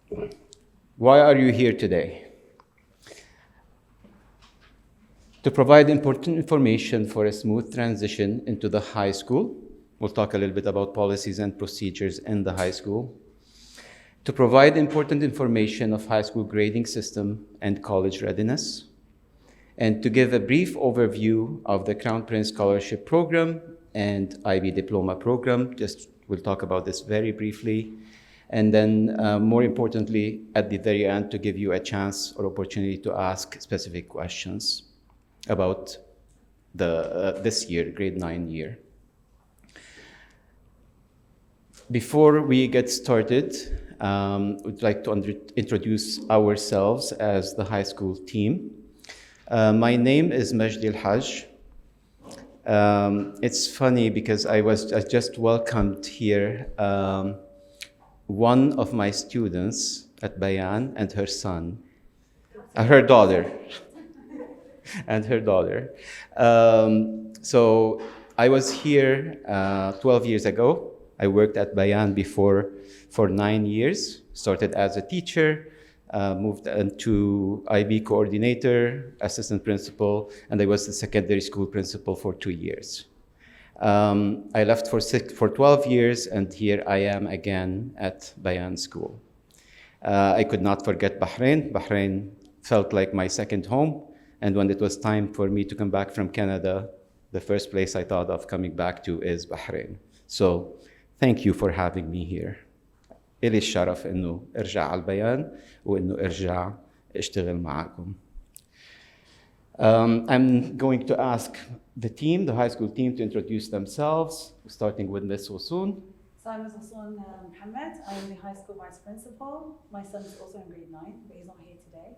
Why are you here today? To provide important information for a smooth transition into the high school. We'll talk a little bit about policies and procedures in the high school. To provide important information of high school grading system and college readiness. And to give a brief overview of the Crown Prince Scholarship Program and IB Diploma Program. We'll talk about this very briefly. And then, more importantly, at the very end, to give you a chance or opportunity to ask specific questions about this year, grade 9 year. Before we get started, we'd like to introduce ourselves as the high school team. My name is Majdi Al-Haj. It's funny because I just welcomed here one of my students at Bayan and her son, her daughter, and her daughter. So I was here 12 years ago. I worked at Bayan before for 9 years, started as a teacher, moved into IB coordinator, assistant principal, and I was the secondary school principal for 2 years. I left for 12 years, and here I am again at Bayan School. I could not forget Bahrain. Bahrain felt like my second home, and when it was time for me to come back from Canada, the first place I thought of coming back to is Bahrain. So thank you for having me here. إلي الشرف إنه أرجع على البيان وإنه أرجع أشتغل معكم. I'm going to ask the team, the high school team, to introduce themselves, starting with Ms. Wasoon. So I'm Ms. Wasoon Mohammed. I'm the high school vice principal. My son is also in grade 9, but he's not here today.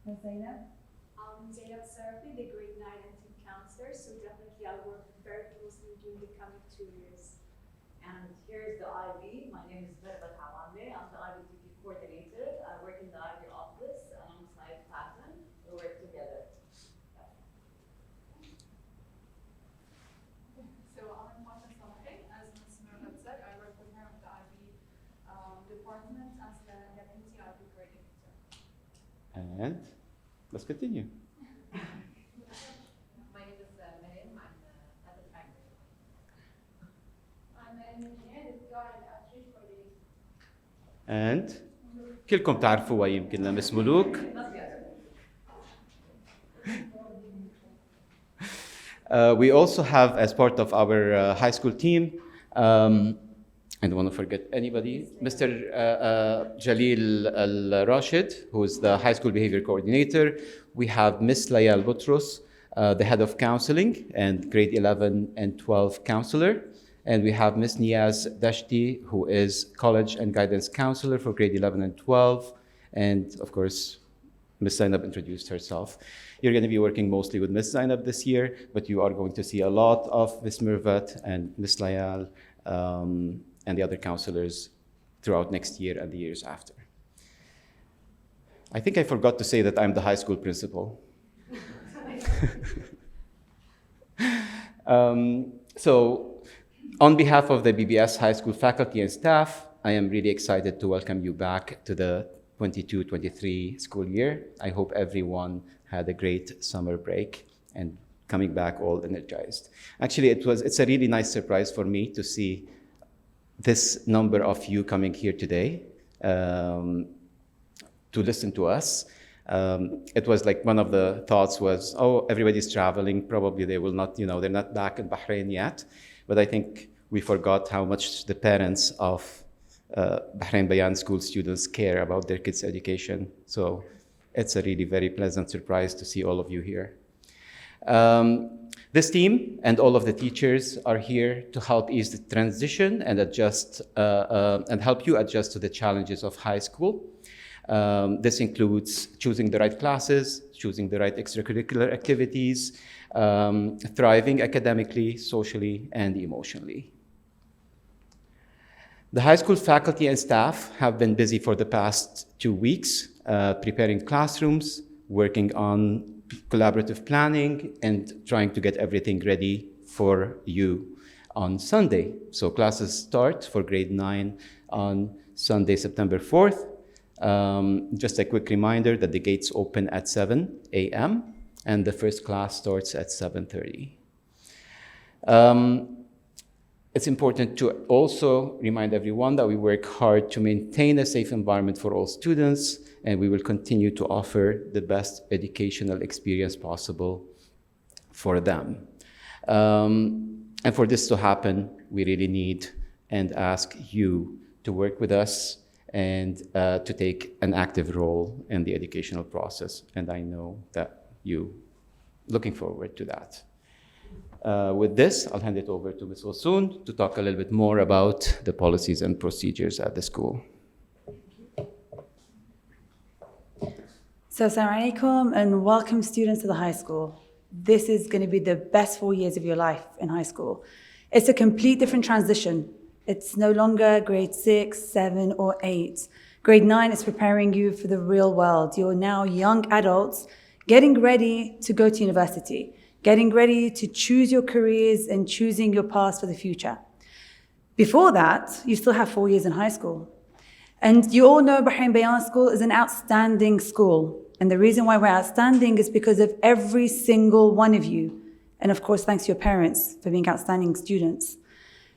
Ms. Zainab? I'm Zainab Sarafi, the grade 9 and 10 counselor, so definitely I'll work very closely during the coming 2 years. And here's the IB. My name is Mirbat Hawameh. I'm the IBTP coordinator. I work in the IB office alongside Fatin. We work together. So I'm Fatin Salahi. As Ms. Mirbat said, I work with her in the IB department as the deputy IB coordinator. And let's continue. My name is Miriam. I'm at the bank. I'm an engineer, the PR and outreach coordinator. And كلكم تعرفوها يمكن لمس ملوك. We also have, as part of our high school team, I don't want to forget anybody, Mr. Jalil Al-Rashid, who is the high school behavior coordinator. We have Ms. Layal Butros, the head of counseling and grade 11 and 12 counselor. And we have Ms. Niaz Dashti, who is college and guidance counselor for grade 11 and 12. And of course, Ms. Zainab introduced herself. You're going to be working mostly with Ms. Zainab this year, but you are going to see a lot of Ms. Mirvat and Ms. Layal and the other counselors throughout next year and the years after. I think I forgot to say that I'm the high school principal. So on behalf of the BBS High School faculty and staff, I am really excited to welcome you back to the 22-23 school year. I hope everyone had a great summer break and coming back all energized. Actually, it's a really nice surprise for me to see this number of you coming here today to listen to us. It was like one of the thoughts was, oh, everybody's traveling. Probably they will not, they're not back in Bahrain yet. But I think we forgot how much the parents of Bahrain Bayan school students care about their kids' education. So it's a really very pleasant surprise to see all of you here. This team and all of the teachers are here to help ease the transition and adjust and help you adjust to the challenges of high school. This includes choosing the right classes, choosing the right extracurricular activities, thriving academically, socially, and emotionally. The high school faculty and staff have been busy for the past 2 weeks, preparing classrooms, working on collaborative planning, and trying to get everything ready for you on Sunday. So classes start for grade 9 on Sunday, September 4th. Just a quick reminder that the gates open at 7 a.m. and the first class starts at 7:30. It's important to also remind everyone that we work hard to maintain a safe environment for all students, and we will continue to offer the best educational experience possible for them. And for this to happen, we really need and ask you to work with us and to take an active role in the educational process. And I know that you looking forward to that. With this, I'll hand it over to Ms. Wassoon to talk a little bit more about the policies and procedures at the school. So, assalamu alaikum and welcome students to the high school. This is going to be the best 4 years of your life in high school. It's a complete different transition. It's no longer grade 6, 7, or 8. Grade 9 is preparing you for the real world. You're now young adults getting ready to go to university, getting ready to choose your careers and choosing your paths for the future. Before that, you still have 4 years in high school. And you all know Bahrain Bayan School is an outstanding school. And the reason why we're outstanding is because of every single one of you. And of course, thanks to your parents for being outstanding students.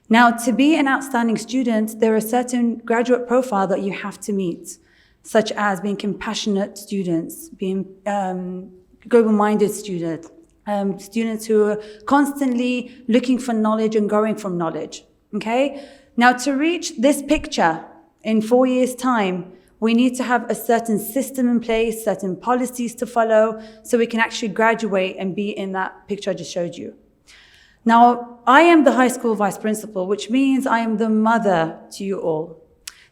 Now, to be an outstanding student, there are certain graduate profiles that you have to meet, such as being compassionate students, being global-minded students, students who are constantly looking for knowledge and growing from knowledge, okay? Now, to reach this picture in 4 years' time, we need to have a certain system in place, certain policies to follow, so we can actually graduate and be in that picture I just showed you. Now, I am the high school vice principal, which means I am the mother to you all.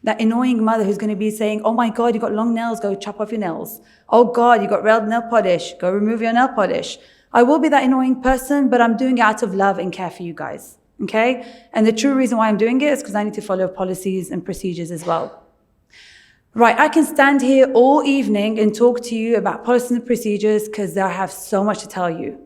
That annoying mother who's going to be saying, oh my God, you got long nails, go chop off your nails. Oh God, you got red nail polish, go remove your nail polish. I will be that annoying person, but I'm doing it out of love and care for you guys, okay? And the true reason why I'm doing it is because I need to follow policies and procedures as well. Right, I can stand here all evening and talk to you about policies and procedures because I have so much to tell you.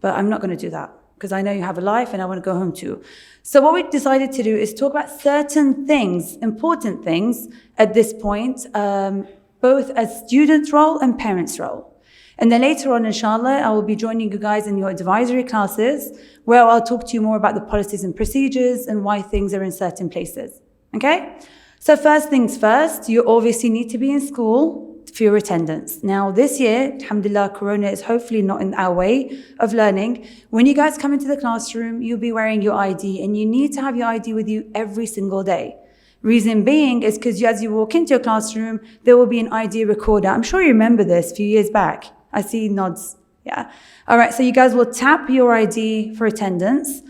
But I'm not going to do that because I know you have a life and I want to go home too. So what we decided to do is talk about certain things, important things at this point, both as students' role and parents' role. And then later on, inshallah, I will be joining you guys in your advisory classes where I'll talk to you more about the policies and procedures and why things are in certain places, okay? So first things first, you obviously need to be in school for your attendance. Now this year, alhamdulillah, Corona is hopefully not in our way of learning. When you guys come into the classroom, you'll be wearing your ID and you need to have your ID with you every single day. Reason being is because as you walk into your classroom, there will be an ID recorder. I'm sure you remember this a few years back. I see nods, yeah. All right, so you guys will tap your ID for attendance.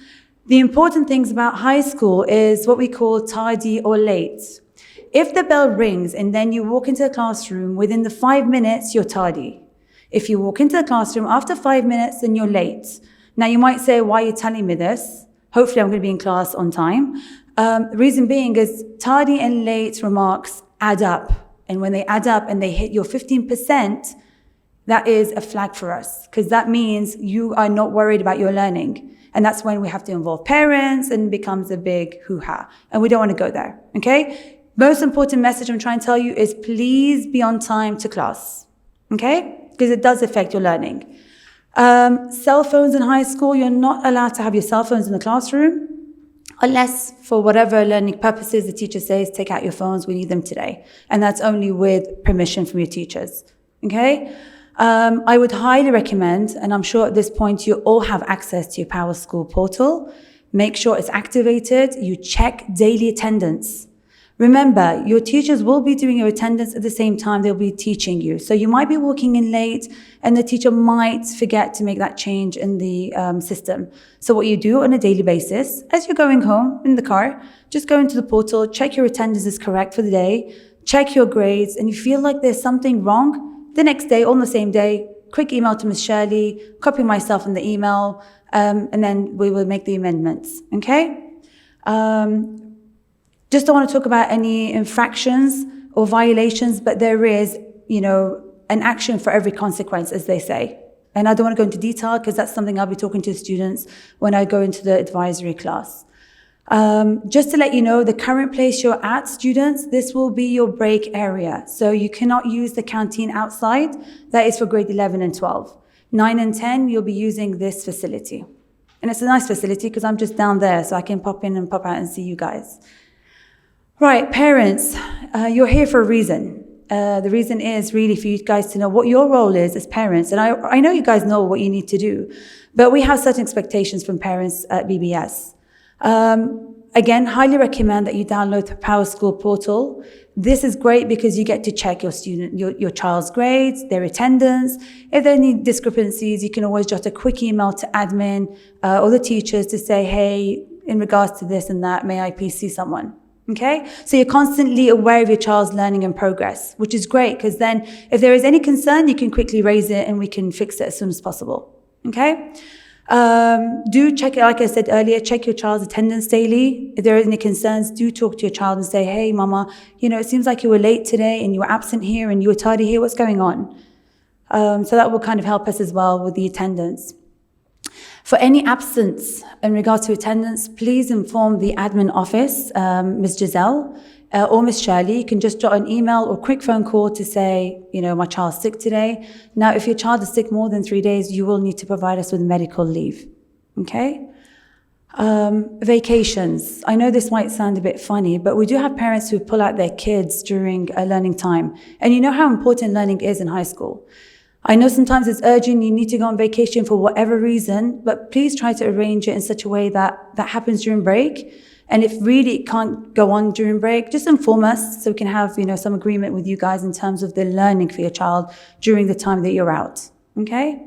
The important things about high school is what we call tardy or late. If the bell rings and then you walk into the classroom, within the 5 minutes, you're tardy. If you walk into the classroom after 5 minutes, then you're late. Now you might say, why are you telling me this? Hopefully I'm going to be in class on time. The reason being is tardy and late remarks add up. And when they add up and they hit your 15%, that is a flag for us because that means you are not worried about your learning. And that's when we have to involve parents and it becomes a big hoo-ha. And we don't want to go there, okay? Most important message I'm trying to tell you is please be on time to class, okay? Because it does affect your learning. Cell phones in high school, you're not allowed to have your cell phones in the classroom unless for whatever learning purposes the teacher says, take out your phones, we need them today. And that's only with permission from your teachers, okay? I would highly recommend, and I'm sure at this point you all have access to your Power School portal. Make sure it's activated. You check daily attendance. Remember, your teachers will be doing your attendance at the same time they'll be teaching you. So you might be walking in late and the teacher might forget to make that change in the system. So what you do on a daily basis, as you're going home in the car, just go into the portal, check your attendance is correct for the day, check your grades, and you feel like there's something wrong, the next day, on the same day, quick email to Ms. Shirley, copy myself in the email, and then we will make the amendments, okay? Just don't want to talk about any infractions or violations, but there is, an action for every consequence, as they say. And I don't want to go into detail because that's something I'll be talking to students when I go into the advisory class. Just to let you know, the current place you're at, students, this will be your break area. So you cannot use the canteen outside. That is for grade 11 and 12. 9 and 10, you'll be using this facility. And it's a nice facility because I'm just down there, so I can pop in and pop out and see you guys. Right, parents, you're here for a reason. The reason is really for you guys to know what your role is as parents. And I know you guys know what you need to do, but we have certain expectations from parents at BBS. Again, highly recommend that you download the Power School portal. This is great because you get to check your child's grades, their attendance. If there are any discrepancies, you can always jot a quick email to admin or the teachers to say, hey, in regards to this and that, may I please see someone? Okay, so you're constantly aware of your child's learning and progress, which is great because then if there is any concern, you can quickly raise it and we can fix it as soon as possible. Okay, do check it, like I said earlier, check your child's attendance daily. If there are any concerns, do talk to your child and say, hey, mama, it seems like you were late today and you were absent here and you were tardy here. What's going on? So that will kind of help us as well with the attendance. For any absence in regards to attendance, please inform the admin office, Ms. Giselle or Ms. Shirley. You can just jot an email or quick phone call to say, my child's sick today. Now, if your child is sick more than 3 days, you will need to provide us with medical leave, okay? Vacations. I know this might sound a bit funny, but we do have parents who pull out their kids during learning time. And you know how important learning is in high school. I know sometimes it's urgent, you need to go on vacation for whatever reason, but please try to arrange it in such a way that happens during break. And if really it can't go on during break, just inform us so we can have, some agreement with you guys in terms of the learning for your child during the time that you're out, okay?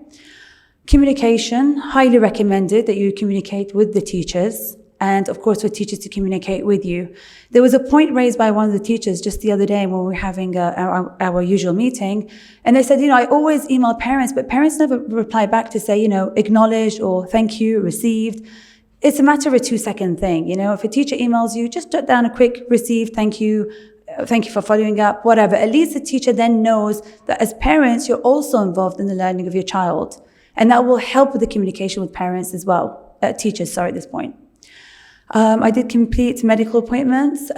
Communication, highly recommended that you communicate with the teachers and of course for teachers to communicate with you. There was a point raised by one of the teachers just the other day when we were having our usual meeting, and they said, I always email parents, but parents never reply back to say, acknowledged or thank you, received. It's a matter of a 2-second thing. If a teacher emails you, just jot down a quick received, thank you for following up, whatever. At least the teacher then knows that as parents, you're also involved in the learning of your child. And that will help with the communication with parents as well, teachers, at this point. I did complete medical appointments.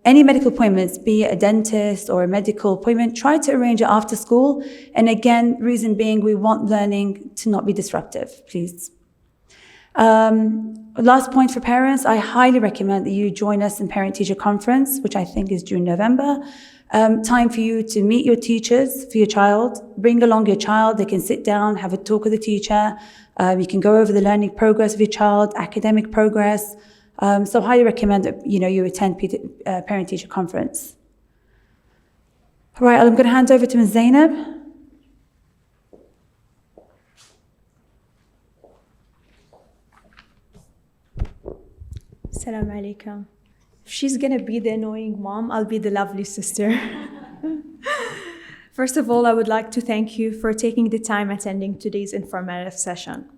Any medical appointments, be it a dentist or a medical appointment, try to arrange it after school. And again, reason being, we want learning to not be disruptive, please. Last point for parents, I highly recommend that you join us in Parent-Teacher Conference, which I think is June, November. Time for you to meet your teachers for your child. Bring along your child. They can sit down, have a talk with the teacher. You can go over the learning progress of your child, academic progress. So highly recommend that you attend Parent-Teacher Conference. All right, I'm going to hand over to Ms. Zainab. Assalamu alaikum. If she's gonna be the annoying mom, I'll be the lovely sister. First of all, I would like to thank you for taking the time attending today's informative session.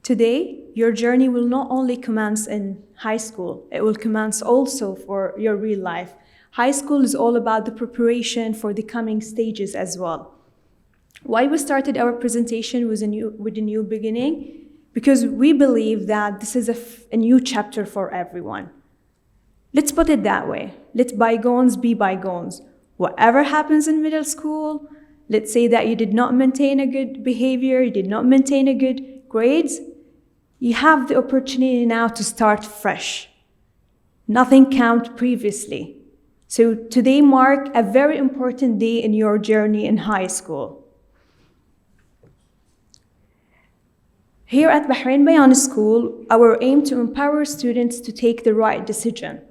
Today, your journey will not only commence in high school, it will commence also for your real life. High school is all about the preparation for the coming stages as well. Why we started our presentation with a new beginning? Because we believe that this is a new chapter for everyone. Let's put it that way. Let bygones be bygones. Whatever happens in middle school, let's say that you did not maintain a good behavior, you did not maintain a good grades, you have the opportunity now to start fresh. Nothing counted previously. So today marks a very important day in your journey in high school. Here at Bahrain Bayan School, our aim to empower students to take the right decision.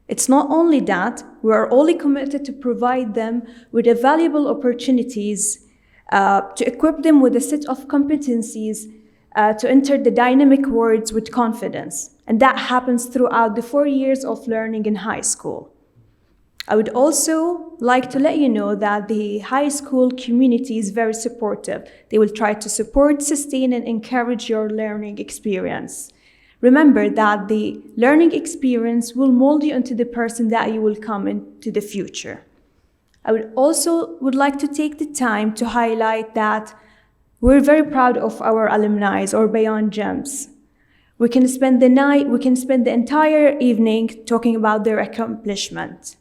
It's not only that, we are only committed to provide them with valuable opportunities to equip them with a set of competencies to enter the dynamic worlds with confidence. And that happens throughout the 4 years of learning in high school. I would also like to let you know that the high school community is very supportive. They will try to support, sustain, and encourage your learning experience. Remember that the learning experience will mold you into the person that you will come into the future. I would like to take the time to highlight that we're very proud of our alumni or Bayan Gems. We can spend the night, we can spend the entire evening talking about their accomplishment.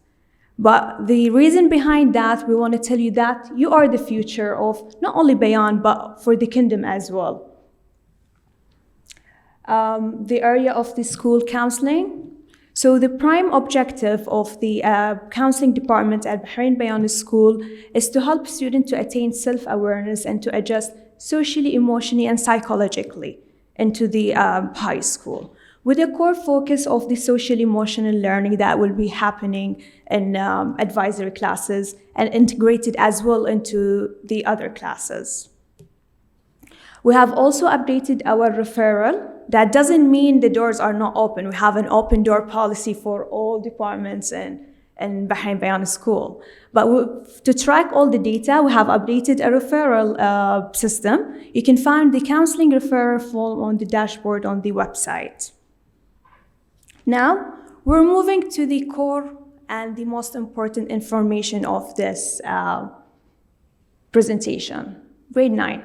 But the reason behind that, we want to tell you that you are the future of not only Bayan, but for the kingdom as well. The area of the school counseling. So the prime objective of the counseling department at Bahrain Bayan School is to help students to attain self-awareness and to adjust socially, emotionally, and psychologically into the high school, with a core focus of the social emotional learning that will be happening in advisory classes and integrated as well into the other classes. We have also updated our referral. That doesn't mean the doors are not open. We have an open door policy for all departments in Bahrain Bayan School. But to track all the data, we have updated a referral system. You can find the counseling referral form on the dashboard on the website. Now, we're moving to the core and the most important information of this presentation, grade 9.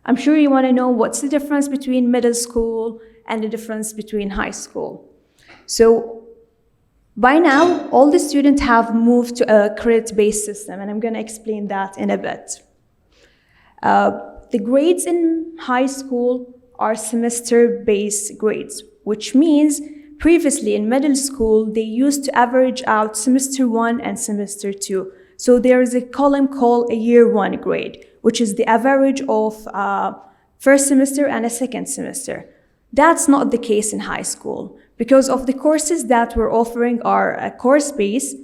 I'm sure you want to know what's the difference between middle school and the difference between high school. So by now, all the students have moved to a credit-based system, and I'm going to explain that in a bit. The grades in high school are semester-based grades, which means previously in middle school, they used to average out semester 1 and semester 2. So there is a column called a year 1 grade, which is the average of first semester and a second semester. That's not the case in high school. Because of the courses that we're offering are a course-based,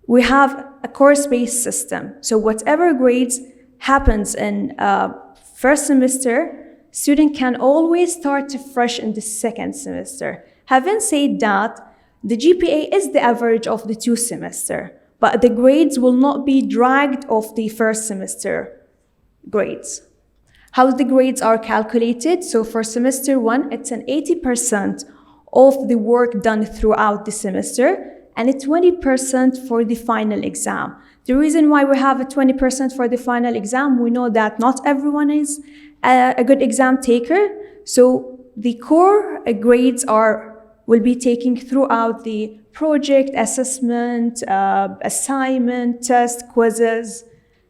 we have a course-based system. So whatever grades happens in first semester, student can always start fresh in the second semester. Having said that, the GPA is the average of the 2 semesters, but the grades will not be dragged off the first semester grades. How the grades are calculated? So for semester 1, it's an 80% of the work done throughout the semester and a 20% for the final exam. The reason why we have a 20% for the final exam, we know that not everyone is a good exam taker. So the core grades will be taken throughout the project, assessment, assignment, test, quizzes,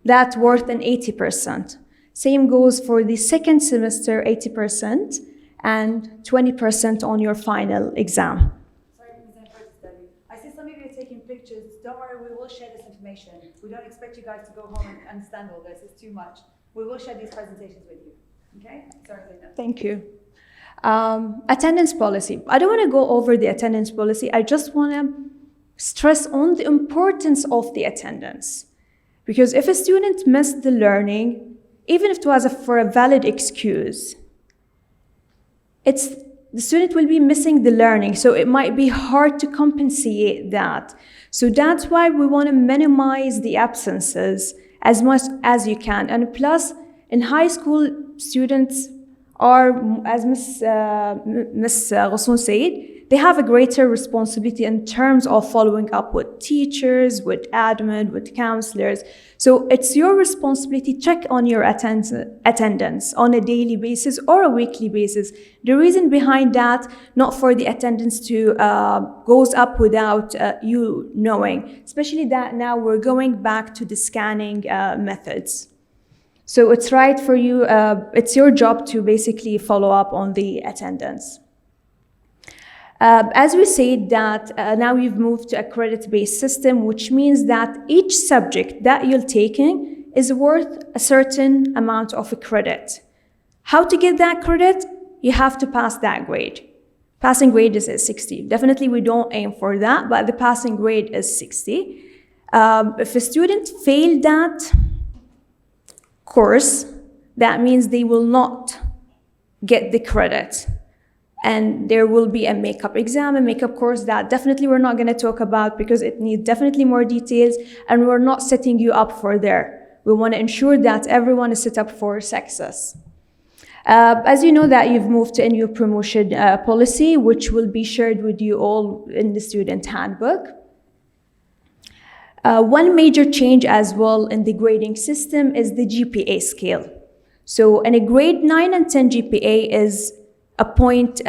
that worth an 80%. Same goes for the second semester, 80%, and 20% on your final exam. Sorry, Ms. Anford, I see some of you are taking pictures. Don't worry, we will share this information. We don't expect you guys to go home and understand all this. It's too much. We will share these presentations with you. Okay? Sorry, Zainab. Thank you. Attendance policy. I don't want to go over the attendance policy. I just want to stress on the importance of the attendance. Because if a student missed the learning, even if it was for a valid excuse, the student will be missing the learning, so it might be hard to compensate that. So that's why we want to minimize the absences as much as you can. And plus, in high school, students are, as Ms. Ghassoon said, they have a greater responsibility in terms of following up with teachers, with admin, with counselors. So it's your responsibility to check on your attendance on a daily basis or a weekly basis. The reason behind that, not for the attendance to goes up without you knowing, especially that now we're going back to the scanning methods. So it's right for you, it's your job to basically follow up on the attendance. As we said that now we've moved to a credit-based system, which means that each subject that you're taking is worth a certain amount of credit. How to get that credit? You have to pass that grade. Passing grade is 60. Definitely we don't aim for that, but the passing grade is 60. If a student failed that course, that means they will not get the credit. And there will be a makeup exam, a makeup course that definitely we're not going to talk about because it needs definitely more details, and we're not setting you up for there. We want to ensure that everyone is set up for success. As you know that you've moved to a new promotion policy, which will be shared with you all in the student handbook. One major change as well in the grading system is the GPA scale. So in a grade 9 and 10 GPA is a point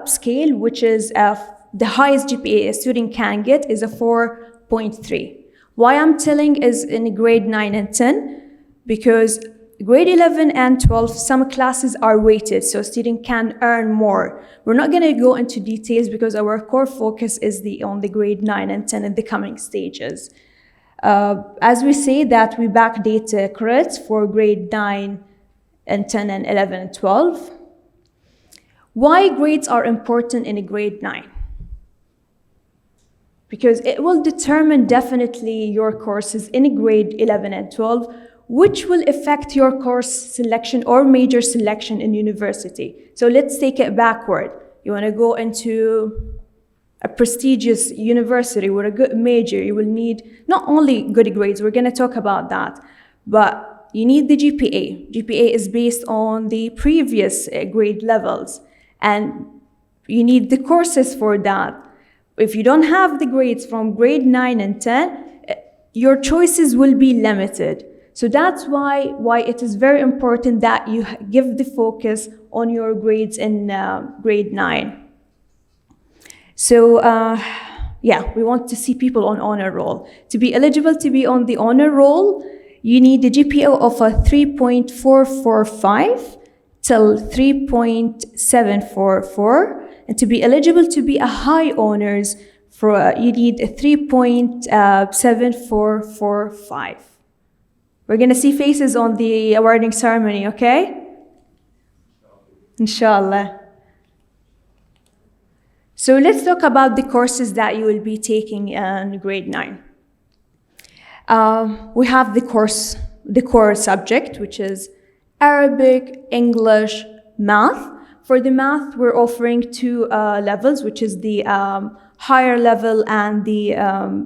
scale, which is the highest GPA a student can get is a 4.3. Why I'm telling is in grade 9 and 10, because grade 11 and 12, some classes are weighted, so student can earn more. We're not gonna go into details because our core focus is on the grade 9 and 10 in the coming stages. As we say that we backdate credits for grade 9 and 10 and 11 and 12. Why grades are important in a grade 9? Because it will determine definitely your courses in grade 11 and 12, which will affect your course selection or major selection in university. So let's take it backward. You want to go into a prestigious university with a good major, you will need not only good grades, we're going to talk about that, but you need the GPA. GPA is based on the previous grade levels, and you need the courses for that. If you don't have the grades from grade 9 and 10, your choices will be limited. So that's why it is very important that you give the focus on your grades in grade 9. So yeah, we want to see people on honor roll. To be eligible to be on the honor roll, you need a GPA of a 3.445 till 3.744. And to be eligible to be a high honors, you need a 3.7445. We're gonna see faces on the awarding ceremony, okay? Inshallah. So let's talk about the courses that you will be taking in grade 9. We have the core subject, which is Arabic, English, math. For the math, we're offering 2 levels, which is the higher level and the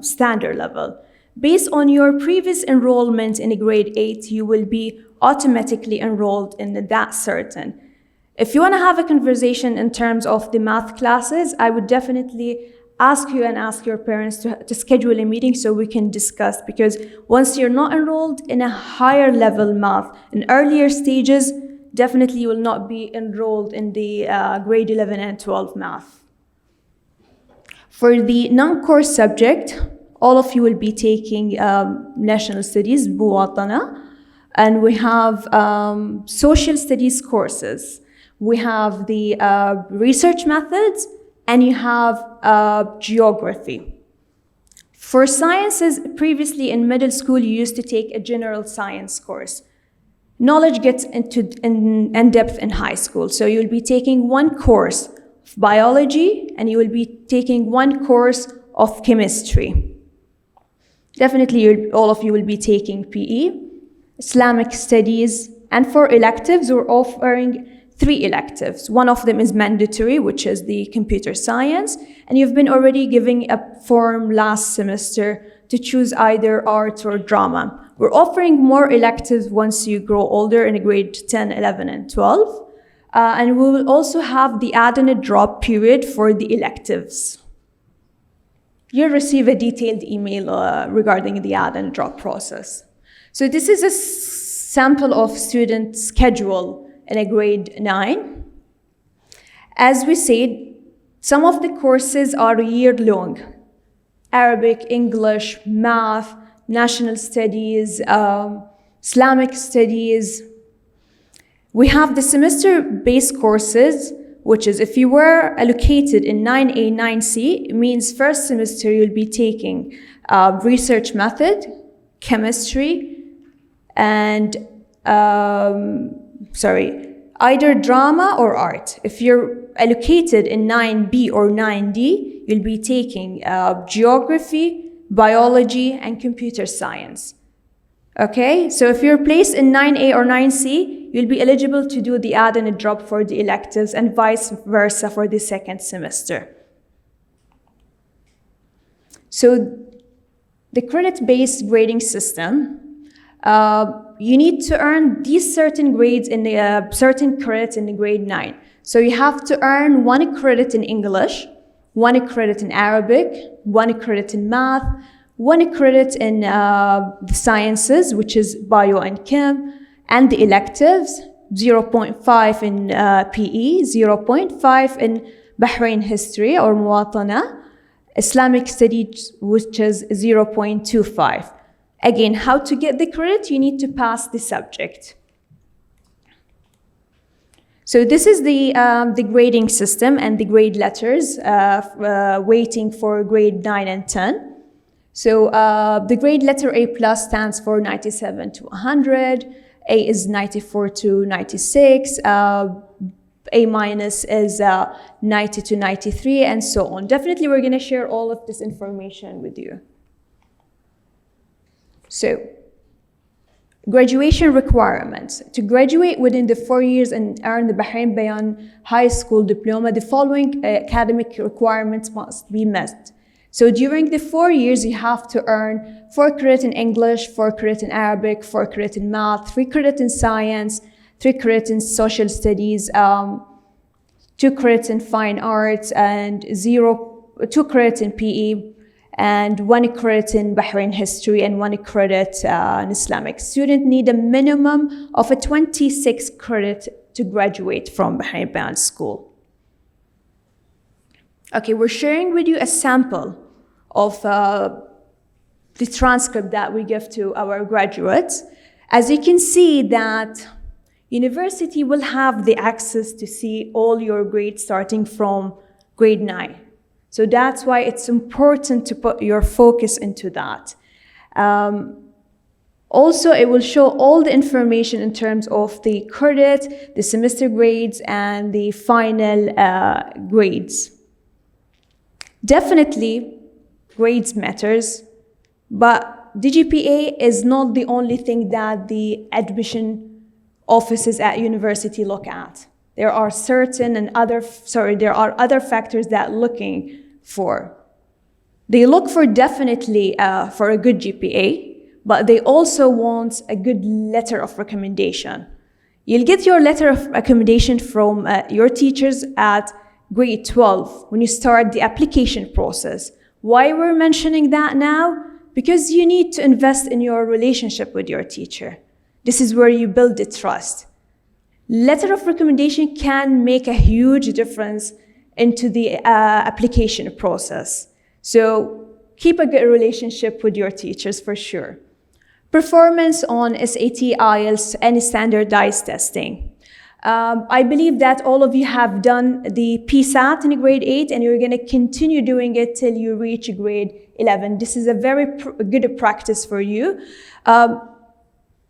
standard level. Based on your previous enrollment in grade 8, you will be automatically enrolled in that certain. If you want to have a conversation in terms of the math classes, I would definitely ask you and ask your parents to schedule a meeting so we can discuss, because once you're not enrolled in a higher level math, in earlier stages, definitely you will not be enrolled in the grade 11 and 12 math. For the non-core subject, all of you will be taking national studies, Muwatana, and we have social studies courses. We have the research methods, and you have geography. For sciences, previously in middle school, you used to take a general science course. Knowledge gets in depth in high school. So you'll be taking one course of biology and you will be taking one course of chemistry. Definitely all of you will be taking PE, Islamic studies, and for electives, we're offering 3 electives. One of them is mandatory, which is the computer science, and you've been already giving a form last semester to choose either art or drama. We're offering more electives once you grow older in grade 10, 11, and 12. And we will also have the add and a drop period for the electives. You'll receive a detailed email regarding the add and drop process. So this is a sample of student schedule in a grade 9. As we said, some of the courses are year-long. Arabic, English, math, national studies, Islamic studies. We have the semester-based courses, which is if you were allocated in 9A, 9C, it means first semester you'll be taking research method, chemistry, and either drama or art. If you're allocated in 9B or 9D, you'll be taking geography, biology, and computer science. Okay, so if you're placed in 9A or 9C, you'll be eligible to do the add and a drop for the electives and vice versa for the second semester. So the credit-based grading system, you need to earn these certain grades in the certain credits in the grade 9. So you have to earn 1 credit in English, 1 credit in Arabic, 1 credit in math, 1 credit in the sciences, which is bio and chem, and the electives, 0.5 in PE, 0.5 in Bahrain history or Muwatana, Islamic studies, which is 0.25. Again, how to get the credit? You need to pass the subject. So this is the grading system and the grade letters waiting for grade 9 and 10. So the grade letter A plus stands for 97 to 100, A is 94 to 96, A minus is 90 to 93, and so on. Definitely we're going to share all of this information with you. So, graduation requirements. To graduate within the 4 years and earn the Bahrain Bayan High School diploma, the following academic requirements must be met. So during the 4 years, you have to earn 4 credits in English, 4 credits in Arabic, 4 credits in math, 3 credits in science, 3 credits in social studies, 2 credits in fine arts, and 2 credits in PE, and 1 credit in Bahrain history, and 1 credit in Islamic. Students need a minimum of a 26 credit to graduate from Bahrain Bayan School. Okay, we're sharing with you a sample of the transcript that we give to our graduates. As you can see that university will have the access to see all your grades starting from grade 9. So that's why it's important to put your focus into that. Also, it will show all the information in terms of the credit, the semester grades, and the final grades. Definitely, grades matters, but the GPA is not the only thing that the admission offices at university look at. There are other factors that looking for. They look for definitely for a good GPA, but they also want a good letter of recommendation. You'll get your letter of recommendation from your teachers at grade 12 when you start the application process. Why we're mentioning that now? Because you need to invest in your relationship with your teacher. This is where you build the trust. Letter of recommendation can make a huge difference into the application process. So keep a good relationship with your teachers for sure. Performance on SAT, IELTS, and standardized testing. I believe that all of you have done the PSAT in grade 8 and you're going to continue doing it till you reach grade 11. This is a very good practice for you.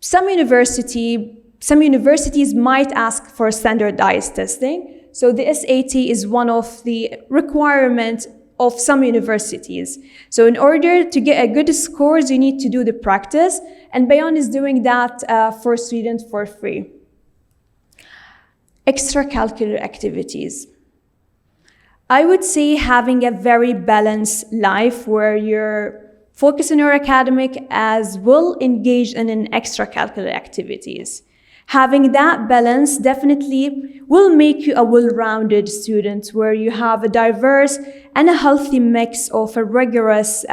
Some universities might ask for standardized testing. So the SAT is one of the requirements of some universities. So in order to get a good scores, you need to do the practice, and Bayan is doing that for students for free. Extracurricular activities. I would say having a very balanced life where you're focused on your academic as well engaged in extracurricular activities. Having that balance definitely will make you a well-rounded student where you have a diverse and a healthy mix of a rigorous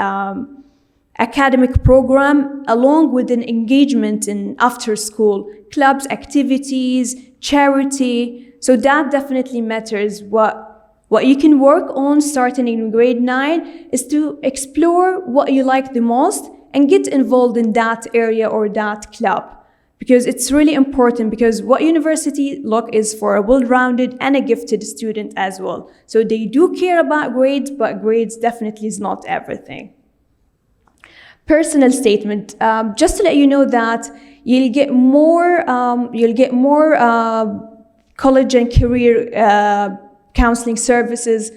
academic program along with an engagement in after-school clubs, activities, charity. So that definitely matters. What you can work on starting in grade 9 is to explore what you like the most and get involved in that area or that club. Because it's really important, because what university look is for a well-rounded and a gifted student as well. So they do care about grades, but grades definitely is not everything. Personal statement. Just to let you know that you'll get more college and career counseling services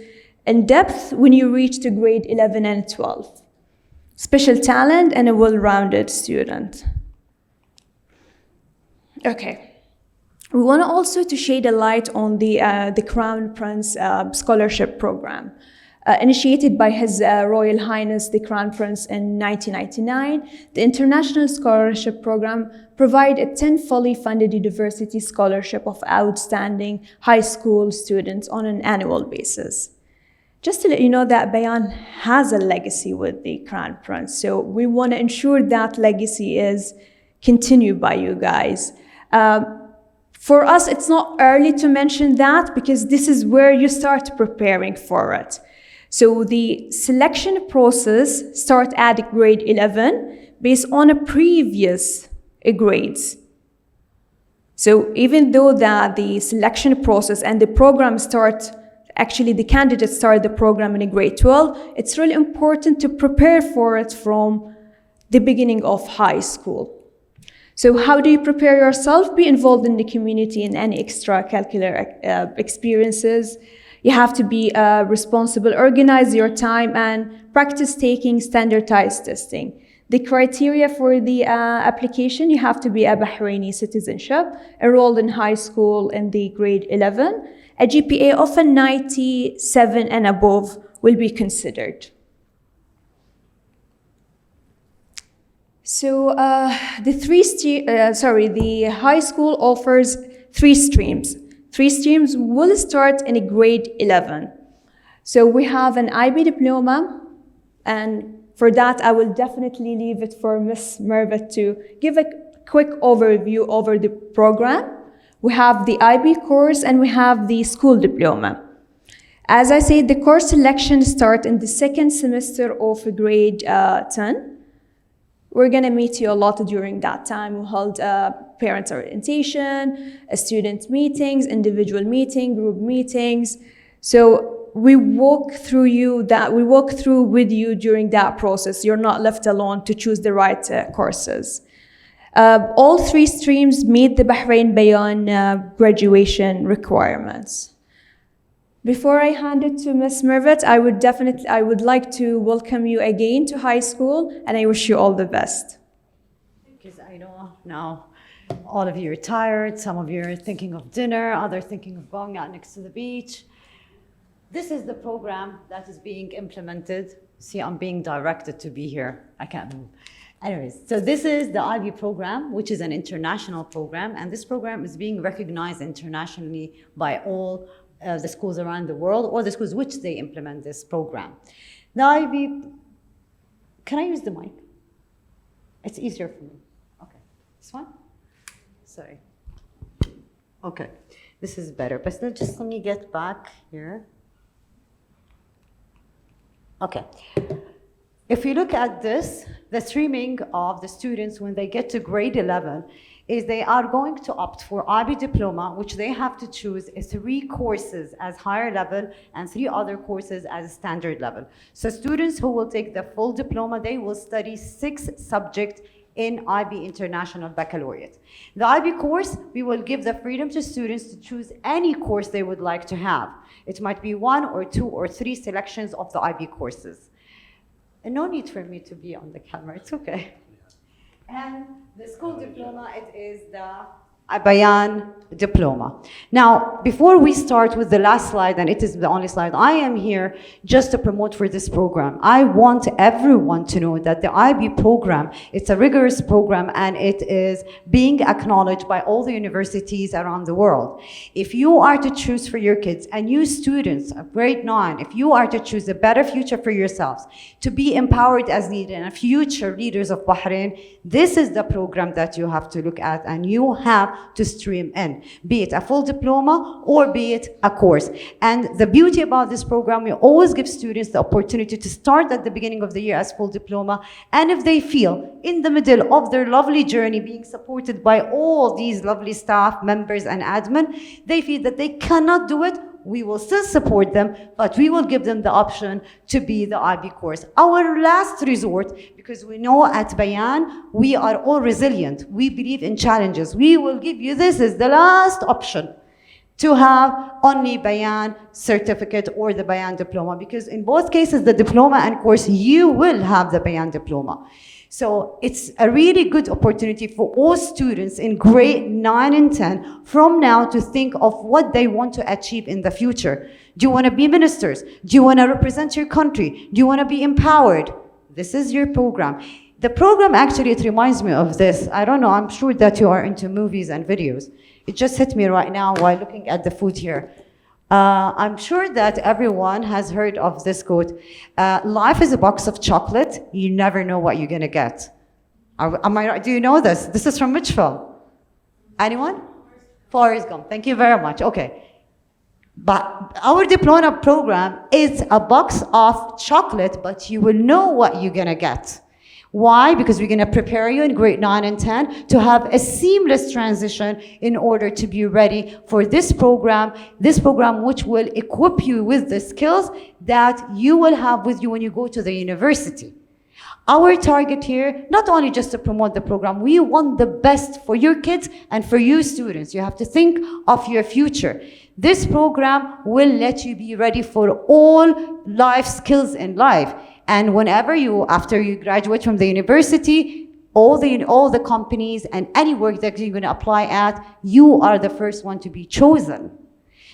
in depth when you reach to grade 11 and 12. Special talent and a well-rounded student. Okay, we want also to shed a light on the Crown Prince Scholarship Program. Initiated by His Royal Highness the Crown Prince in 1999, the International Scholarship Program provides a 10 fully funded university scholarship of outstanding high school students on an annual basis. Just to let you know that Bayan has a legacy with the Crown Prince, so we want to ensure that legacy is continued by you guys. For us, it's not early to mention that because this is where you start preparing for it. So the selection process starts at grade 11 based on a previous grades. So even though that the selection process and the program start, actually the candidates start the program in a grade 12, it's really important to prepare for it from the beginning of high school. So how do you prepare yourself? Be involved in the community in any extracurricular experiences. You have to be responsible, organize your time, and practice taking standardized testing. The criteria for the application, you have to be a Bahraini citizenship, enrolled in high school in the grade 11. A GPA of a 97 and above will be considered. So the high school offers 3 streams. 3 streams will start in grade 11. So we have an IB diploma, and for that I will definitely leave it for Ms. Mervat to give a quick overview over the program. We have the IB course and we have the school diploma. As I said, the course selection starts in the 2nd semester of grade 10. We're going to meet you a lot during that time. We'll hold parents' orientation, student meetings, individual meeting, group meetings. So we walk through with you during that process. You're not left alone to choose the right courses. All 3 streams meet the Bahrain Bayan graduation requirements. Before I hand it to Ms. Mervat, I would like to welcome you again to high school, and I wish you all the best. Because I know now all of you are tired, some of you are thinking of dinner, others thinking of going out next to the beach. This is the program that is being implemented. See, I'm being directed to be here. I can't move. Anyways, so this is the IB program, which is an international program, and this program is being recognized internationally by all the schools around the world, or the schools which they implement this program. The IB, can I use the mic? It's easier for me. Okay, this one? Sorry. Okay, this is better, but just let me get back here. Okay. If you look at this, the streaming of the students when they get to grade 11 is they are going to opt for IB diploma, which they have to choose 3 courses as higher level and 3 other courses as standard level. So students who will take the full diploma, they will study 6 subjects in IB International Baccalaureate. The IB course, we will give the freedom to students to choose any course they would like to have. It might be 1 or 2 or 3 selections of the IB courses. And no need for me to be on the camera, it's okay. And the school diploma, it is the Bayan diploma. Now, before we start with the last slide, and it is the only slide, I am here just to promote for this program. I want everyone to know that the IB program, it's a rigorous program and it is being acknowledged by all the universities around the world. If you are to choose for your kids, and you students of grade 9, if you are to choose a better future for yourselves, to be empowered as needed and future leaders of Bahrain, this is the program that you have to look at, and you have to stream in, be it a full diploma or be it a course. And the beauty about this program, we always give students the opportunity to start at the beginning of the year as full diploma, and if they feel in the middle of their lovely journey being supported by all these lovely staff members and admin, they feel that they cannot do it, we will still support them, but we will give them the option to be the IB course. Our last resort, because we know at Bayan, we are all resilient. We believe in challenges. We will give you this as the last option to have only Bayan certificate or the Bayan diploma, because in both cases, the diploma and course, you will have the Bayan diploma. So it's a really good opportunity for all students in grade 9 and 10 from now to think of what they want to achieve in the future. Do you want to be ministers? Do you want to represent your country? Do you want to be empowered? This is your program. The program actually, it reminds me of this. I don't know, I'm sure that you are into movies and videos. It just hit me right now while looking at the food here. I'm sure that everyone has heard of this quote. Life is a box of chocolate. You never know what you're going to get. Am I right? Do you know this? This is from which film? Anyone? Forrest Gump. Thank you very much. Okay. But our diploma program is a box of chocolate, but you will know what you're gonna get. Why? Because we're gonna prepare you in grade 9 and 10 to have a seamless transition in order to be ready for this program which will equip you with the skills that you will have with you when you go to the university. Our target here, not only just to promote the program, we want the best for your kids and for you students. You have to think of your future. This program will let you be ready for all life skills in life. And whenever after you graduate from the university, all the companies and any work that you're gonna apply at, you are the first one to be chosen.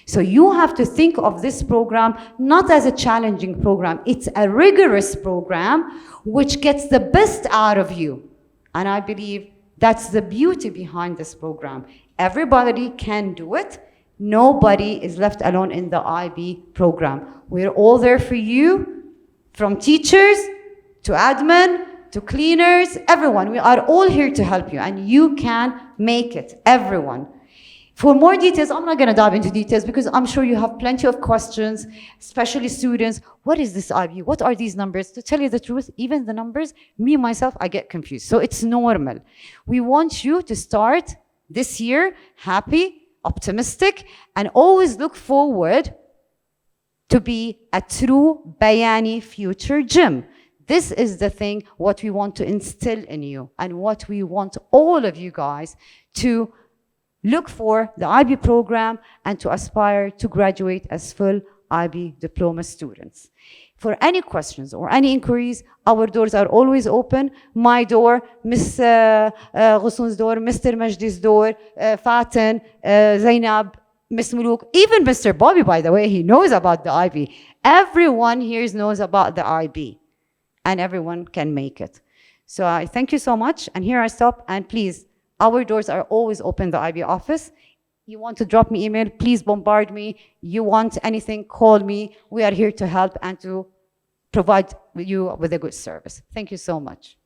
So you have to think of this program not as a challenging program. It's a rigorous program which gets the best out of you. And I believe that's the beauty behind this program. Everybody can do it. Nobody is left alone in the IB program. We're all there for you, from teachers to admin to cleaners, everyone. We are all here to help you, and you can make it, everyone. For more details, I'm not going to dive into details because I'm sure you have plenty of questions, especially students. What is this IB? What are these numbers? To tell you the truth, even the numbers, me, myself, I get confused. So it's normal. We want you to start this year happy, optimistic, and always look forward to be a true Bayani future gym. This is the thing what we want to instill in you and what we want all of you guys to look for the IB program and to aspire to graduate as full IB diploma students. For any questions or any inquiries, our doors are always open. My door, Miss Ghusun's door, Mr. Majdi's door, Fatin, Zainab, Miss Muluk, even Mr. Bobby, by the way, he knows about the IB. Everyone here knows about the IB, and everyone can make it. So I thank you so much, and here I stop, and please, our doors are always open, the IB office. You want to drop me email, please bombard me. You want anything, call me. We are here to help and to provide you with a good service. Thank you so much.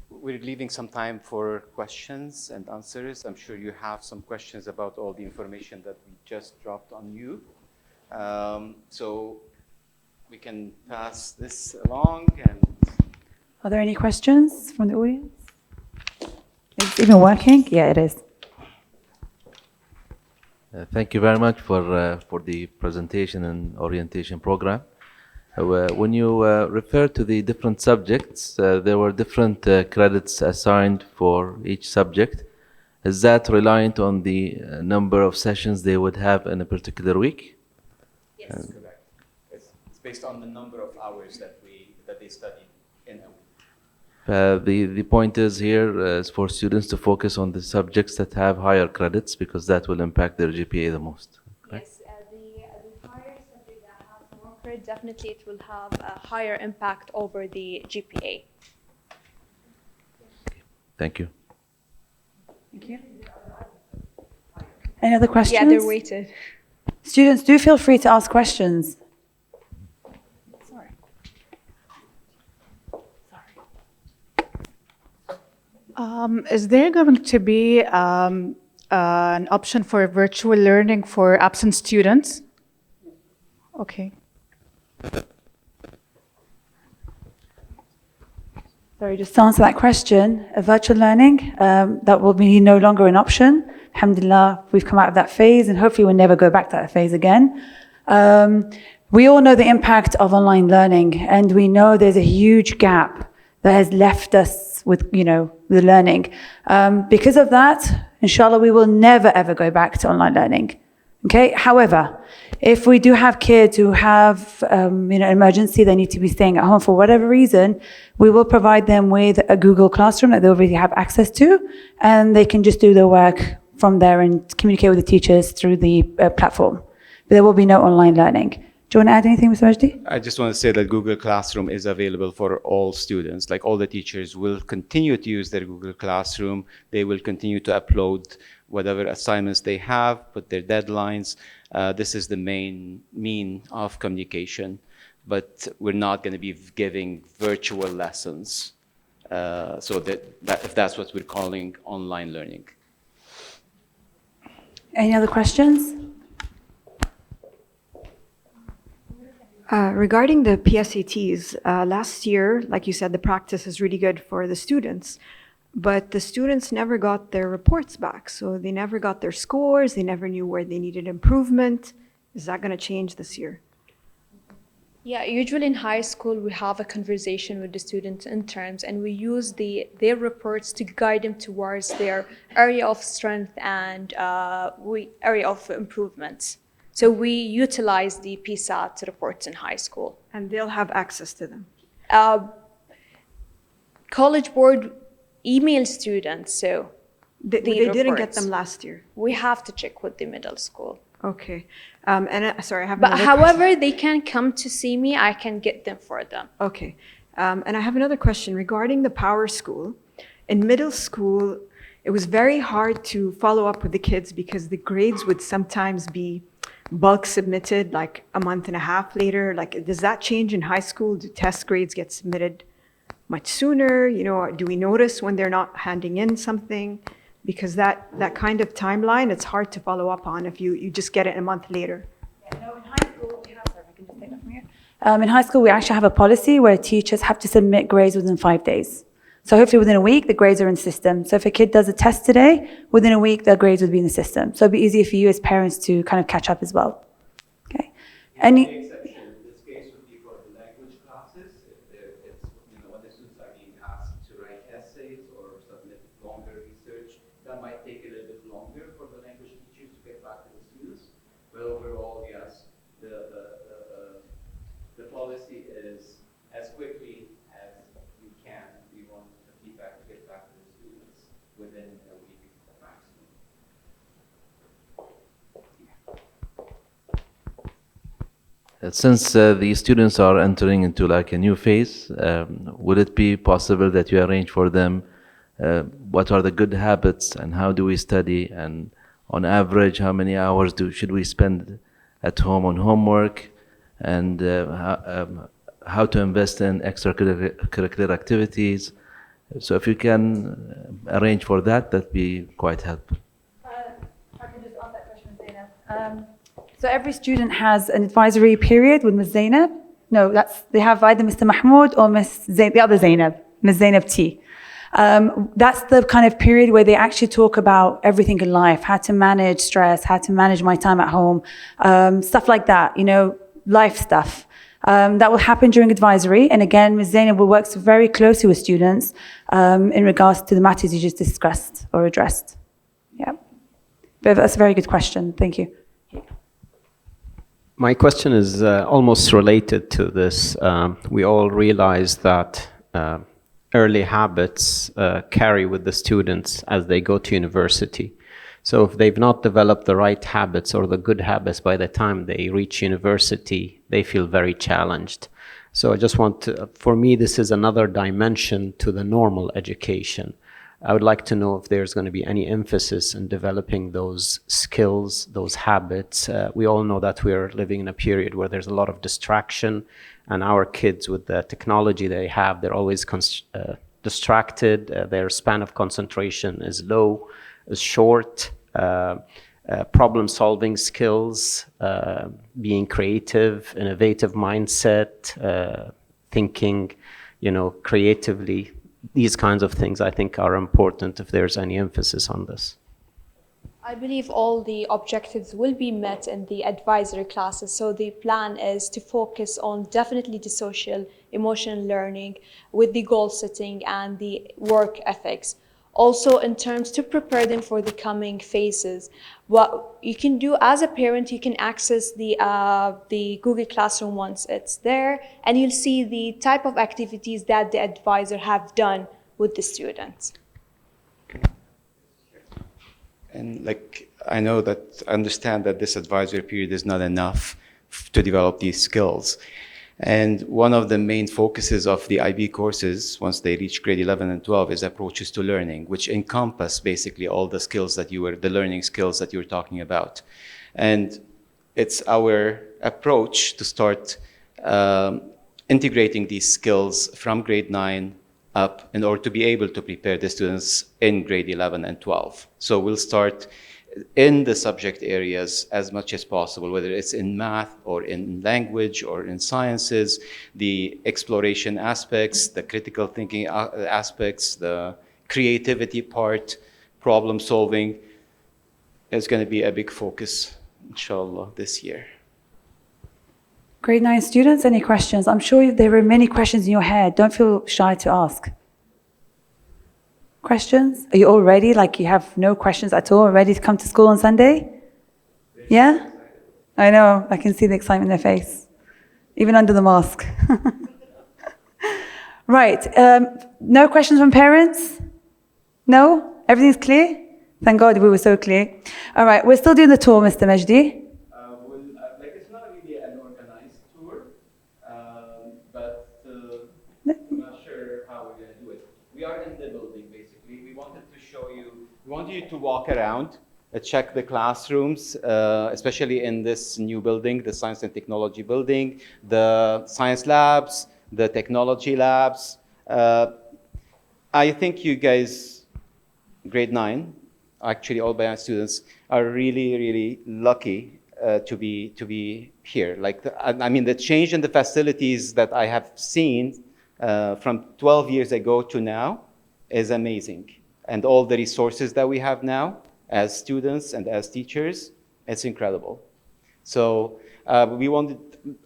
We're leaving some time for questions and answers. I'm sure you have some questions about all the information that we just dropped on you. So we can pass this along. And Are there any questions from the audience? Is it even working? Yeah, it is. Thank you very much for the presentation and orientation program. When you refer to the different subjects, there were different credits assigned for each subject. Is that reliant on the number of sessions they would have in a particular week? yes, correct. It's based on the number of hours that they study in a week. The point is here is for students to focus on the subjects that have higher credits because that will impact their GPA the most. Correct? Yes, the higher subject that have more credit, definitely it will have a higher impact over the GPA. Thank you. Thank you. Any other questions? Yeah, they're weighted. Students, do feel free to ask questions. Sorry. Is there going to be an option for virtual learning for absent students? Okay. Sorry, just to answer that question, virtual learning, that will be no longer an option. Alhamdulillah, we've come out of that phase and hopefully we'll never go back to that phase again. We all know the impact of online learning and we know there's a huge gap that has left us with, the learning. Because of that, inshallah, we will never ever go back to online learning. Okay. However, if we do have kids who have, emergency, they need to be staying at home for whatever reason, we will provide them with a Google Classroom that they already have access to, and they can just do their work from there and communicate with the teachers through the platform. But there will be no online learning. Do you want to add anything, Mr. Majdi? I just want to say that Google Classroom is available for all students. Like all the teachers will continue to use their Google Classroom. They will continue to upload whatever assignments they have, put their deadlines. This is the main mean of communication, but we're not going to be giving virtual lessons. So that if that's what we're calling online learning. Any other questions? Regarding the PSATs, last year, like you said, the practice is really good for the students, but the students never got their reports back. So they never got their scores, they never knew where they needed improvement. Is that going to change this year? Yeah, usually in high school, we have a conversation with the students interns, and we use their reports to guide them towards their area of strength and area of improvement. So we utilize the PSAT reports in high school. And they'll have access to them. College board email students, so They didn't get reports. them last year. We have to check with the middle school. Okay. Sorry, I have But another however, question. they can come to see me, I can get them for them. Okay. And I have another question regarding the Power School. In middle school, it was very hard to follow up with the kids because the grades would sometimes be bulk submitted like a month and a half later. Like, does that change in high school? Do test grades get submitted much sooner? You know, do we notice when they're not handing in something? Because that kind of timeline, it's hard to follow up on if you just get it a month later. No, in high school, we have, sorry, if I can just take that from here. In high school, we actually have a policy where teachers have to submit grades within 5 days. So hopefully within a week, the grades are in the system. So if a kid does a test today, within a week, their grades would be in the system. So it'd be easier for you as parents to kind of catch up as well. Okay. The exception in this case would be for the language classes. If when the students are being asked to write essays or submit longer research, that might take a little bit longer for the language teachers to get back to the students. But overall, yes, the policy is as quickly as we can. We want the feedback to get back to the students within a week maximum. Since the students are entering into like a new phase, would it be possible that you arrange for them what are the good habits and how do we study, and on average how many hours should we spend at home on homework, and how to invest in extracurricular activities? So if you can arrange for that, that'd be quite helpful. I can just ask that question, Zainab. So every student has an advisory period with Ms. Zainab. No, they have either Mr. Mahmoud or the other Zainab, Ms. Zainab T. That's the kind of period where they actually talk about everything in life, how to manage stress, how to manage my time at home, stuff like that, life stuff. That will happen during advisory. And again, Ms. Zainab will work very closely with students in regards to the matters you just discussed or addressed. Yeah. But that's a very good question. Thank you. My question is almost related to this. We all realize that early habits carry with the students as they go to university. So if they've not developed the right habits or the good habits by the time they reach university, they feel very challenged. So I just want to, for me, this is another dimension to the normal education. I would like to know if there's going to be any emphasis in developing those skills, those habits. We all know that we're living in a period where there's a lot of distraction, and our kids, with the technology they have, they're always distracted. Their span of concentration is low, is short. Problem-solving skills, being creative, innovative mindset, thinking, creatively. These kinds of things, I think, are important if there's any emphasis on this. I believe all the objectives will be met in the advisory classes. So the plan is to focus on definitely the social, emotional learning with the goal setting and the work ethics. Also, in terms to prepare them for the coming phases, what you can do as a parent, you can access the Google Classroom once it's there, and you'll see the type of activities that the advisor have done with the students. And I understand that this advisory period is not enough to develop these skills. And one of the main focuses of the IB courses, once they reach grade 11 and 12, is approaches to learning, which encompass basically all the skills the learning skills that you were talking about. And it's our approach to start integrating these skills from grade 9 up in order to be able to prepare the students in grade 11 and 12. So we'll start in the subject areas as much as possible, whether it's in math or in language or in sciences, the exploration aspects, the critical thinking aspects, the creativity part, problem solving is going to be a big focus, inshallah, this year. Grade 9 students, any questions? I'm sure there are many questions in your head. Don't feel shy to ask. Questions? Are you all ready? Like you have no questions at all, ready to come to school on Sunday? Yeah? I know, I can see the excitement in their face, even under the mask. Right, no questions from parents? No? Everything's clear? Thank God we were so clear. All right, we're still doing the tour, Mr. Majdi. It's not really an organized tour, but I'm not sure how we're going to do it. We are in the building, basically. We wanted to show you, we want you to walk around, check the classrooms, especially in this new building, the Science and Technology building, the science labs, the technology labs. I think you guys, grade 9, actually all Bayan students, are really, really lucky to be here. Like, I mean, the change in the facilities that I have seen from 12 years ago to now is amazing. And all the resources that we have now as students and as teachers, it's incredible. So we wanted,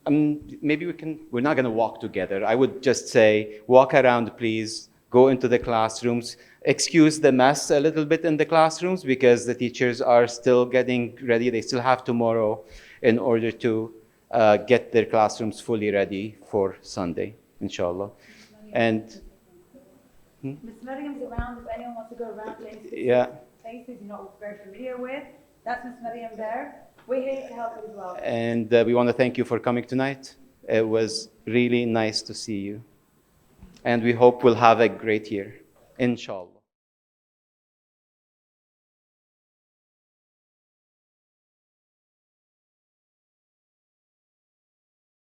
maybe we're not gonna walk together. I would just say, walk around, please, go into the classrooms, excuse the mess a little bit in the classrooms because the teachers are still getting ready. They still have tomorrow in order to get their classrooms fully ready for Sunday, inshallah. And Ms. Mariam's around if anyone wants to go around to any places you're not very familiar with. That's Ms. Mariam there. We're here to help as well. And we want to thank you for coming tonight. It was really nice to see you. And we hope we'll have a great year, inshallah.